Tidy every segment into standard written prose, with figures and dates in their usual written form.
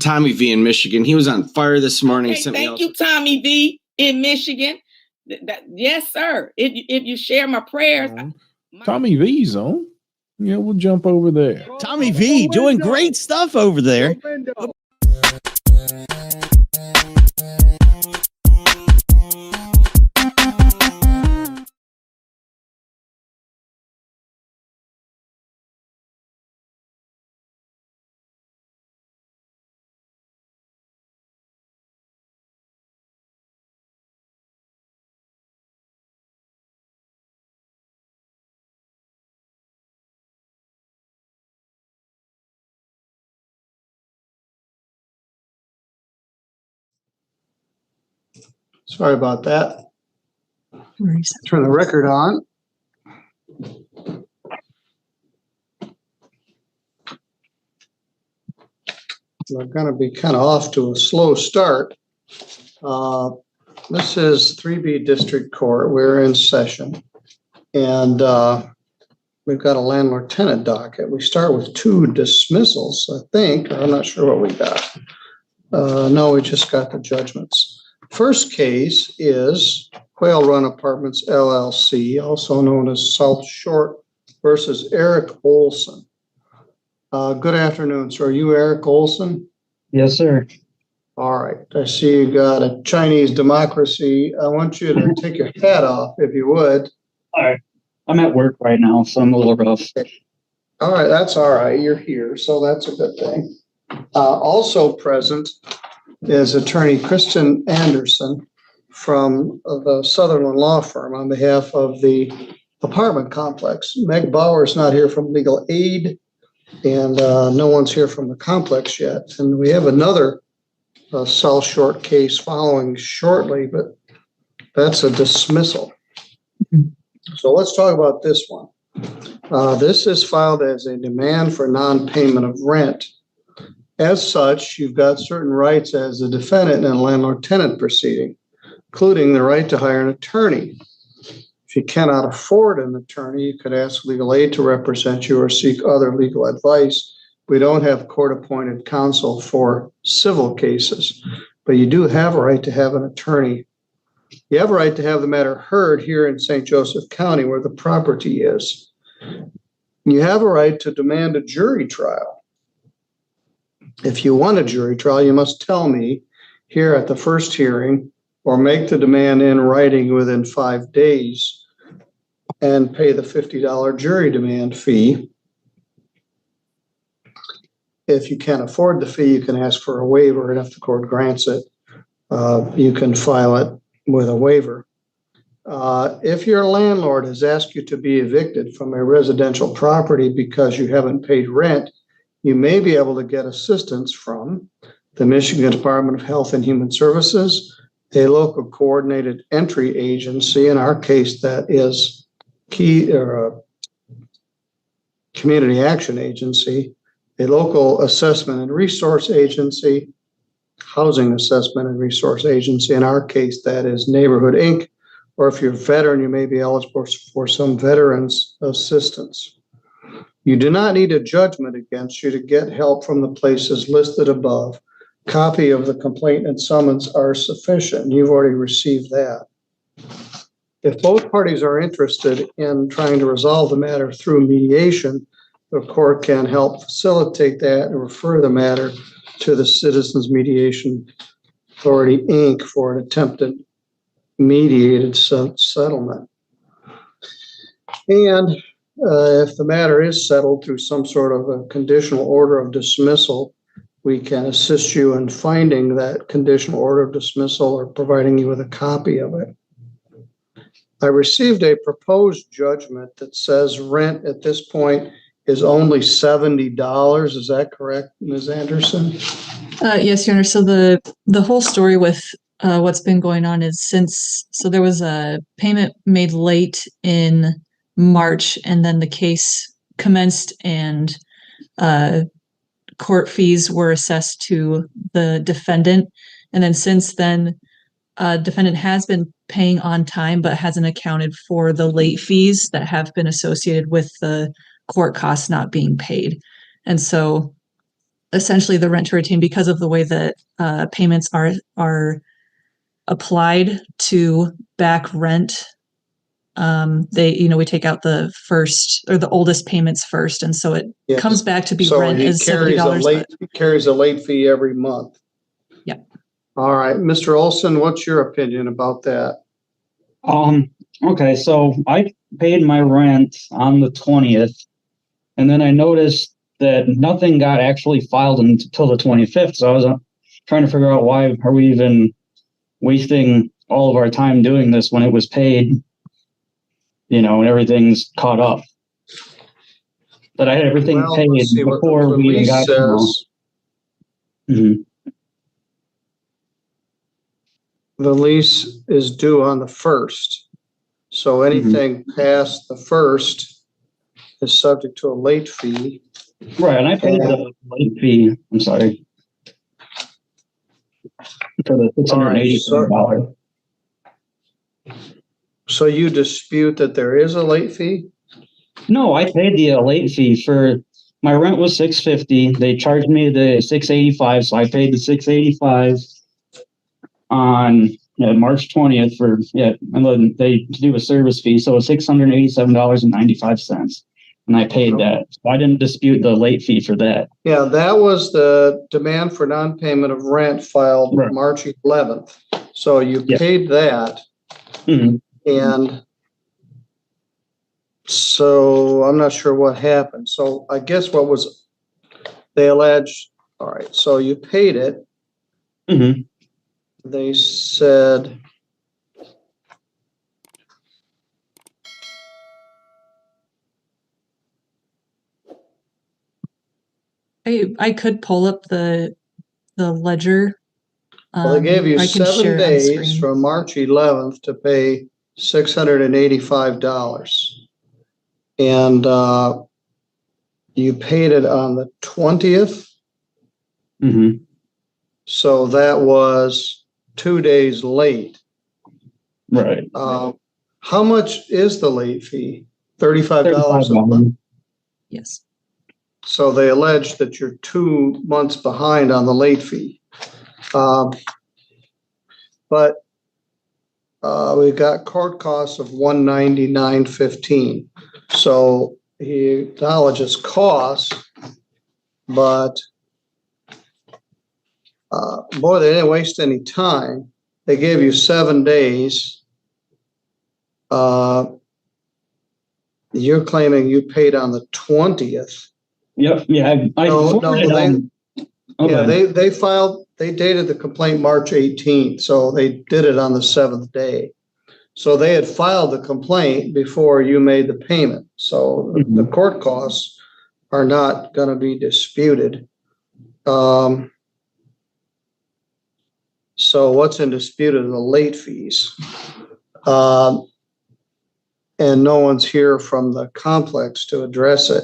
Tommy V in Michigan. He was on fire this morning. Okay, thank you, Tommy V in Michigan. Yes, sir. If you share my prayers. Tommy V's on. Yeah, we'll jump over there. Tommy V doing great stuff over there. Sorry about that. Turn the record on. We're going to be kind of off to a slow start. This is 3B District Court. We're in session. And we've got a landlord-tenant docket. We start with 2 dismissals, I think. I'm not sure what we got. No, we just got the judgments. First case is Quail Run Apartments, LLC, also known as South Shore versus Eric Olson. Good afternoon, sir. Are you Eric Olson? Yes, sir. All right. I see you got a Chinese democracy. I want you to take your hat off, if you would. All right. I'm at work right now, so I'm a little rough. All right. That's all right. You're here, so that's a good thing. Also present is attorney Kristen Anderson from the Sutherland Law Firm on behalf of the apartment complex. Meg Bauer is not here from legal aid, and no one's here from the complex yet. And we have another South Shore case following shortly, but that's a dismissal. So let's talk about this one. This is filed as a demand for non-payment of rent. As such, you've got certain rights as a defendant in a landlord-tenant proceeding, including the right to hire an attorney. If you cannot afford an attorney, you could ask legal aid to represent you or seek other legal advice. We don't have court-appointed counsel for civil cases, but you do have a right to have an attorney. You have a right to have the matter heard here in St. Joseph County where the property is. You have a right to demand a jury trial. If you want a jury trial, you must tell me here at the first hearing or make the demand in writing within 5 days and pay the $50 jury demand fee. If you can't afford the fee, you can ask for a waiver, and if the court grants it, you can file it with a waiver. If your landlord has asked you to be evicted from a residential property because you haven't paid rent, you may be able to get assistance from the Michigan Department of Health and Human Services, a local coordinated entry agency. In our case, that is Community Action Agency, a local assessment and resource agency, housing assessment and resource agency. In our case, that is Neighborhood Inc. Or if you're a veteran, you may be eligible for some veterans assistance. You do not need a judgment against you to get help from the places listed above. Copy of the complaint and summons are sufficient. You've already received that. If both parties are interested in trying to resolve the matter through mediation, the court can help facilitate that and refer the matter to the Citizens Mediation Authority, Inc. for an attempted mediated settlement. And if the matter is settled through some sort of a conditional order of dismissal, we can assist you in finding that conditional order of dismissal or providing you with a copy of it. I received a proposed judgment that says rent at this point is only $70. Is that correct, Ms. Anderson? Yes, Your Honor. So the whole story with what's been going on is so there was a payment made late in March, and then the case commenced, and court fees were assessed to the defendant. And then since then, defendant has been paying on time, but hasn't accounted for the late fees that have been associated with the court costs not being paid. And so essentially the rent to retain because of the way that payments are applied to back rent. We take out the first or the oldest payments first, and so it Yes. comes back to be So rent he as carries a $70. he carries a late fee every month. Yep. All right, Mr. Olson, what's your opinion about that? Okay, so I paid my rent on the 20th, and then I noticed that nothing got actually filed until the 25th. So I was trying to figure out why are we even wasting all of our time doing this when it was paid, and everything's caught up. But I had everything paid let's see what before the we even lease got says. The lease is due on the 1st. So anything past the 1st is subject to a late fee. Right, and I paid the late fee. I'm sorry. For the $680. So you dispute that there is a late fee? No, I paid the late fee for my rent was $650. They charged me the $685, so I paid the $685 on March 20th and then they do a service fee, so it's $687.95, and I paid that. So I didn't dispute the late fee for that. Yeah, that was the demand for non-payment of rent filed March 11th. So you paid that, and so I'm not sure what happened. So I guess they alleged, all right, so you paid it. They said, I could pull up the ledger. well, they gave you I can 7 share it on days screen. from March 11th to pay $685. And you paid it on the 20th. So that was 2 days late. Right. How much is the late fee? $35 a month? Yes. So they allege that you're 2 months behind on the late fee. But we've got court costs of $199.15. So he acknowledges costs, but boy, they didn't waste any time. They gave you 7 days. You're claiming you paid on the 20th. Yep. Yeah. They dated the complaint March 18th, so they did it on the 7th day. So they had filed the complaint before you made the payment. So the court costs are not going to be disputed. So what's in dispute are the late fees. And no one's here from the complex to address it.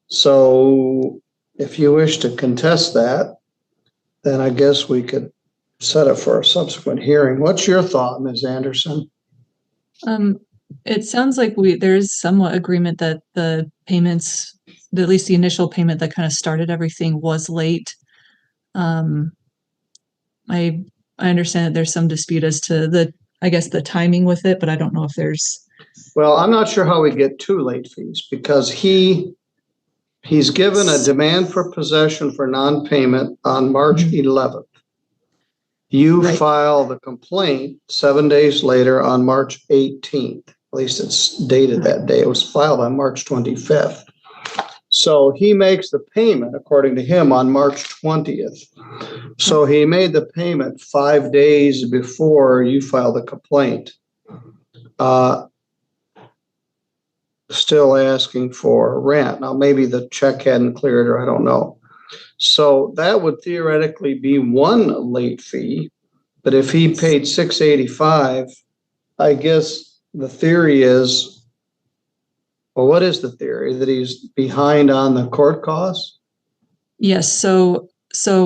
So if you wish to contest that, then I guess we could set it for a subsequent hearing. What's your thought, Ms. Anderson? It sounds like there's somewhat agreement that the payments, at least the initial payment that kind of started everything, was late. I understand that there's some dispute as to the timing with it, but I don't know if there's. Well, I'm not sure how we get 2 late fees because he's given a demand for possession for non-payment on March 11th. You file the complaint 7 days later on March 18th. At least it's dated that day. It was filed on March 25th. So he makes the payment, according to him, on March 20th. So he made the payment 5 days before you filed the complaint. Still asking for rent. Now, maybe the check hadn't cleared, or I don't know. So that would theoretically be 1 late fee. But if he paid $685, I guess the theory is, well, what is the theory? That he's behind on the court costs? Yes. So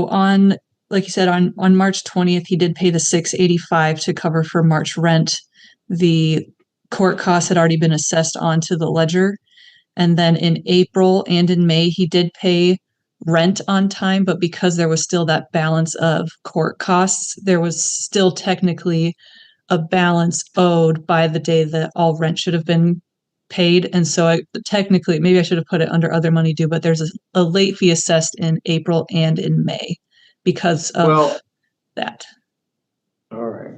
on, like you said, on March 20th, he did pay the $685 to cover for March rent. The court costs had already been assessed onto the ledger. And then in April and in May, he did pay rent on time, but because there was still that balance of court costs, there was still technically a balance owed by the day that all rent should have been paid. And so technically, maybe I should have put it under other money due, but there's a late fee assessed in April and in May because of Well, that. all right.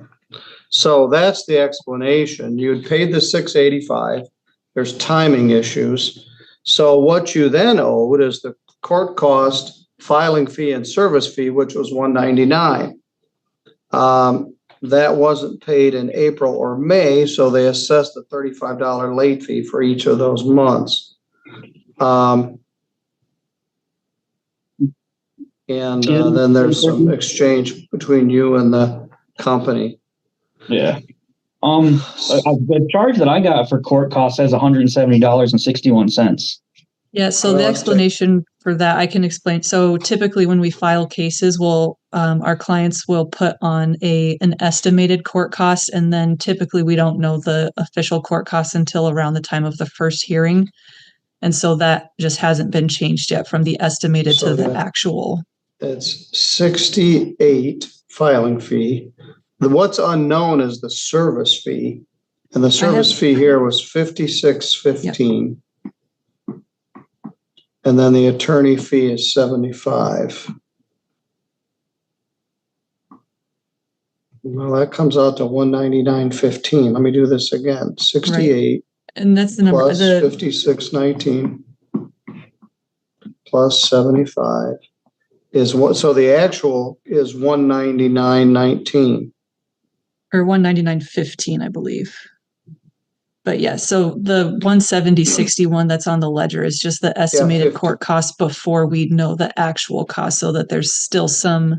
So that's the explanation. You had paid the $685. There's timing issues. So what you then owed is the court cost, filing fee, and service fee, which was $199. That wasn't paid in April or May, so they assessed a $35 late fee for each of those months. And then there's some exchange between you and the company. Yeah. The charge that I got for court costs says $170.61. Yeah, so the explanation for that I can explain. So typically when we file cases, our clients will put on an estimated court cost, and then typically we don't know the official court costs until around the time of the first hearing. And so that just hasn't been changed yet from the estimated to the actual. It's 68 filing fee. What's unknown is the service fee, and the service fee here was $56.15. Yep. And then the attorney fee is $75. Well, that comes out to $199.15. Let me do this again. 68. Right. And that's the number. Plus $56.19 plus 75 is what? So the actual is $199.19 or $199.15, I believe. But yeah, so the $170.61 that's on the ledger is just the estimated court cost before we know the actual cost, so that there's still some,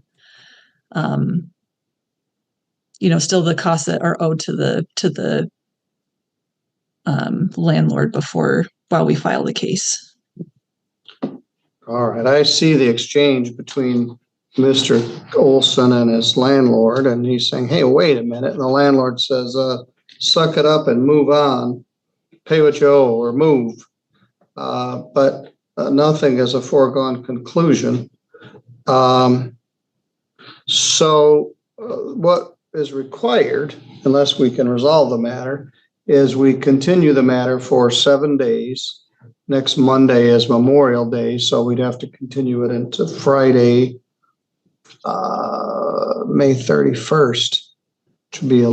still the costs that are owed to the landlord while we file the case. All right, I see the exchange between Mr. Olson and his landlord, and he's saying, "Hey, wait a minute." And the landlord says, "Suck it up and move on, pay what you owe or move." But nothing is a foregone conclusion. So what is required, unless we can resolve the matter, is we continue the matter for 7 days. Next Monday is Memorial Day, so we'd have to continue it into Friday, May 31st, which would be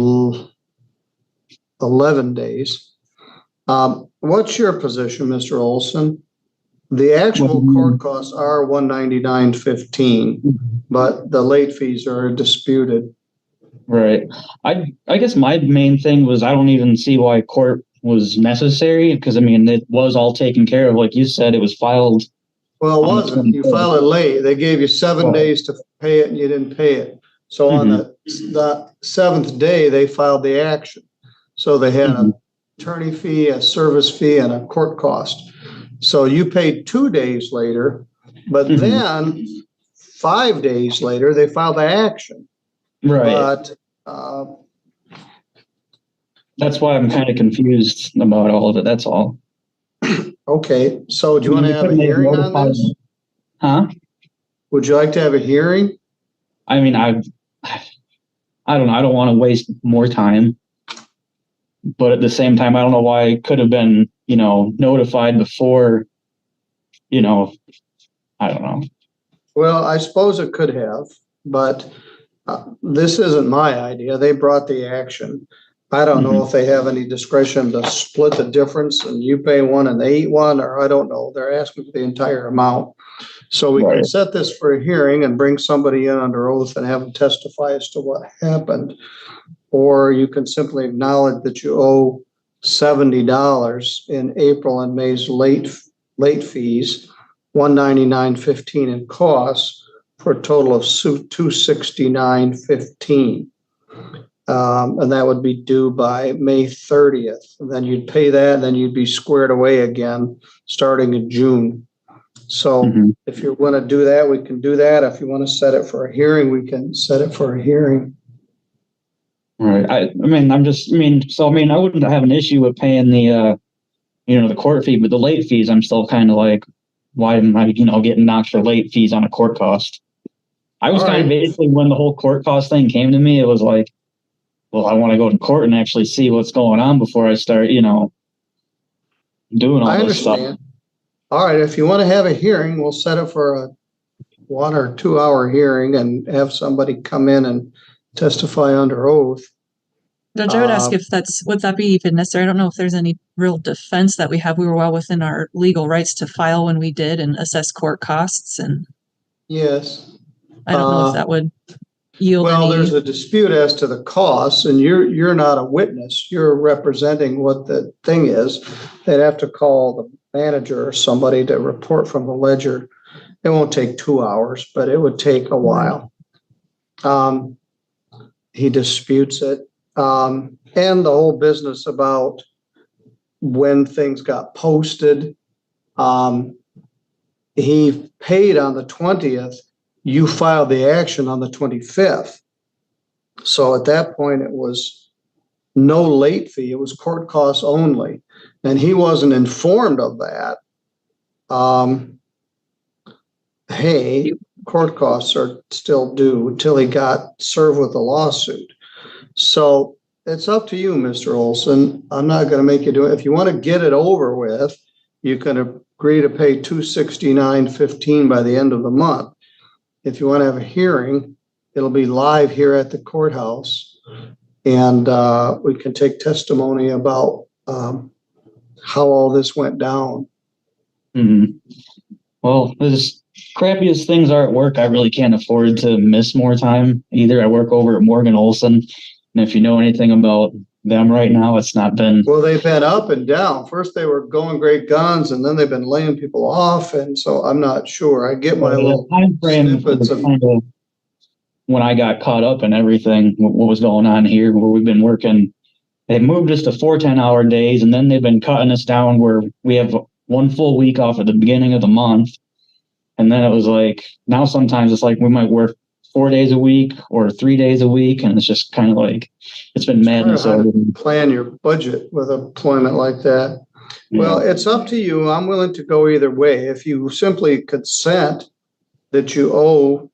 11 days. What's your position, Mr. Olson? The actual court costs are $199.15, but the late fees are disputed. Right. I guess my main thing was I don't even see why court was necessary, because I mean it was all taken care of. Like you said, it was filed. Well, it wasn't. You filed it late. They gave you 7 days to pay it and you didn't pay it. So on the 7th day, they filed the action. So they had an attorney fee, a service fee, and a court cost. So you paid 2 days later, but then 5 days later, they filed the action. Right. But that's why I'm kind of confused about all of it. That's all. Okay. So do you want to have a hearing on this? Huh? Would you like to have a hearing? I mean, I don't know. I don't want to waste more time. But at the same time, I don't know why it could have been, notified before, I don't know. Well, I suppose it could have, but this isn't my idea. They brought the action. I don't know if they have any discretion to split the difference and you pay one and they eat one, or I don't know. They're asking for the entire amount. So we can set this for a hearing and bring somebody in under oath and have them testify as to what happened. Or you can simply acknowledge that you owe $70 in April and May's late fees, $199.15 in costs, for a total of $269.15. And that would be due by May 30th. And then you'd pay that, and then you'd be squared away again starting in June. So if you want to do that, we can do that. If you want to set it for a hearing, we can set it for a hearing. Right. I wouldn't have an issue with paying the, the court fee, but the late fees, I'm still kind of like, why am I, getting knocked for late fees on a court cost? I was All kind of right. basically, when the whole court cost thing came to me, it was like, well, I want to go to court and actually see what's going on before I start, doing all I this stuff. understand. All right, if you want to have a hearing, we'll set it for a 1 or 2 hour hearing and have somebody come in and testify under oath. Judge, I would ask if would that be even necessary? I don't know if there's any real defense that we have. We were well within our legal rights to file when we did and assess court costs, and Yes. I don't know if that would yield Well, any. there's a dispute as to the costs, and you're not a witness. You're representing what the thing is. They'd have to call the manager or somebody to report from the ledger. It won't take 2 hours, but it would take a while. He disputes it. And the whole business about when things got posted. He paid on the 20th. You filed the action on the 25th. So at that point, it was no late fee. It was court costs only. And he wasn't informed of that. Hey, court costs are still due until he got served with a lawsuit. So it's up to you, Mr. Olson. I'm not going to make you do it. If you want to get it over with, you can agree to pay $269.15 by the end of the month. If you want to have a hearing, it'll be live here at the courthouse, and we can take testimony about how all this went down. Mm-hmm. Well, as crappiest things are at work, I really can't afford to miss more time either. I work over at Morgan Olson, and if you know anything about them right now, it's not been. Well, they've been up and down. First they were going great guns, and then they've been laying people off, and so I'm not sure. I get my little time frame snippets of kind of when I got caught up in everything, what was going on here, where we've been working. They moved us to 4 10-hour days, and then they've been cutting us down where we have 1 full week off at the beginning of the month. And then it was like, now sometimes it's like we might work 4 days a week or 3 days a week. And it's just kind of like, it's been madness. Plan your budget with employment like that. Yeah. Well, it's up to you. I'm willing to go either way. If you simply consent that you owe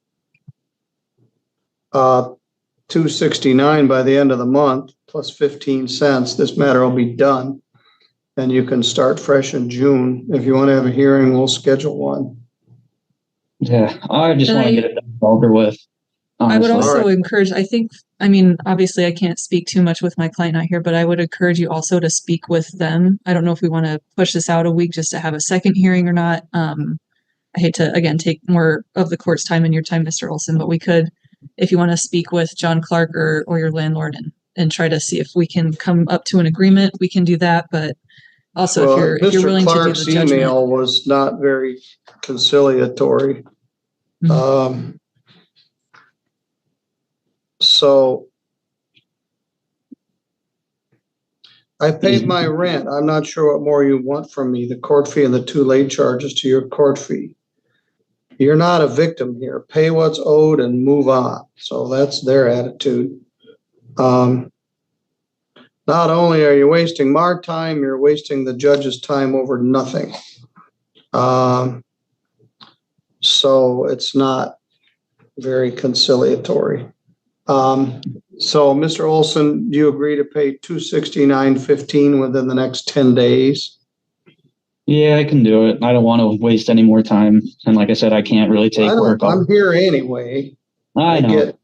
$269 by the end of the month plus 15 cents, this matter will be done. And you can start fresh in June. If you want to have a hearing, we'll schedule one. Yeah, I just want to get it done over with. Honestly. I would also encourage, obviously I can't speak too much with my client out here, but I would encourage you also to speak with them. I don't know if we want to push this out a week just to have a second hearing or not. I hate to, again, take more of the court's time and your time, Mr. Olson, but we could, if you want to speak with John Clark or your landlord and try to see if we can come up to an agreement, we can do that. But also, if you're willing Clark's to do the judgment. email was not very conciliatory. Mm-hmm. So I paid my rent. I'm not sure what more you want from me, the court fee and the 2 late charges to your court fee. You're not a victim here. Pay what's owed and move on. So that's their attitude. Not only are you wasting my time, you're wasting the judge's time over nothing. So it's not very conciliatory. So Mr. Olson, do you agree to pay $269.15 within the next 10 days? Yeah, I can do it. I don't want to waste any more time. And like I said, I can't really take work off. I'm here anyway. I know. Get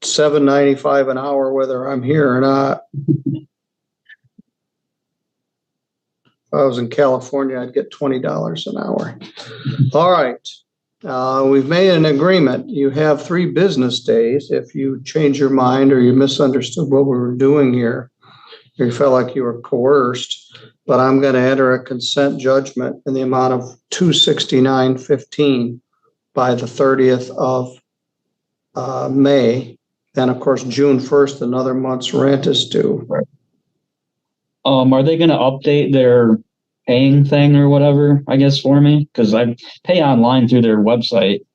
$7.95 an hour whether I'm here or not. If I was in California, I'd get $20 an hour. All right. We've made an agreement. You have 3 business days. If you change your mind or you misunderstood what we were doing here, or you felt like you were coerced, but I'm going to enter a consent judgment in the amount of $269.15 by the 30th of May. And of course, June 1st, another month's rent is due. Right. Are they going to update their paying thing or whatever, I guess, for me? Because I pay online through their website.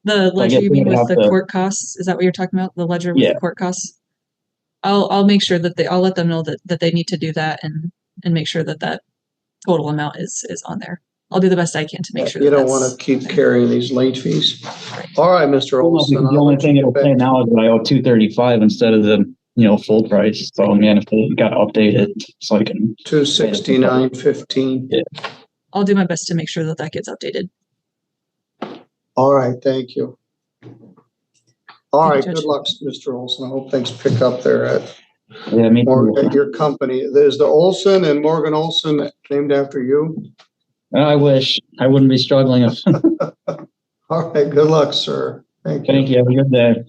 The ledger you mean with the court costs? Is that what you're talking about? The ledger with the court costs? I'll make sure that I'll let them know that they need to do that and make sure that total amount is on there. I'll do the best I can to make sure You that don't that's. want to keep carrying these late fees. All right, Mr. Well, Olson. because the I'll only let you thing get it'll back say to- now is that I owe 235 instead of the full price. So man, if they got to update it so I can. 269.15. I'll do my best to make sure that that gets updated. All right, thank you. All Thank you, right, Judge. good luck, Mr. Olson. I hope things pick up there at Yeah, me too. at your company. There's the Olson and Morgan Olson named after you. I wish I wouldn't be struggling. All right, good luck, sir. Thank you. Thank you. Have a good day.